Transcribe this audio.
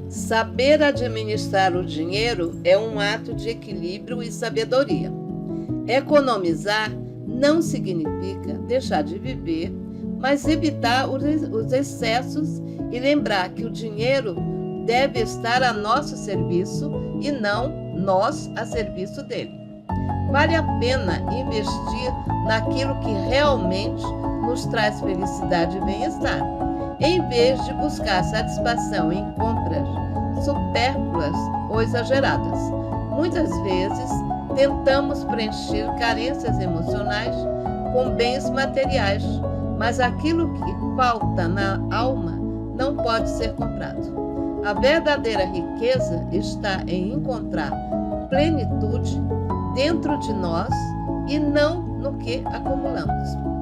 Saber administrar o dinheiro é um ato de equilíbrio e sabedoria. Economizar não significa deixar de viver, mas evitar os excessos e lembrar que o dinheiro deve estar a nosso serviço e não nós a serviço dele. Vale a pena investir naquilo que realmente nos traz felicidade e bem-estar, em vez de buscar satisfação em compras supérfluas ou exageradas. Muitas vezes, tentamos preencher carências emocionais com bens materiais, mas aquilo que falta na alma não pode ser comprado. A verdadeira riqueza está em encontrar plenitude dentro de nós e não no que acumulamos.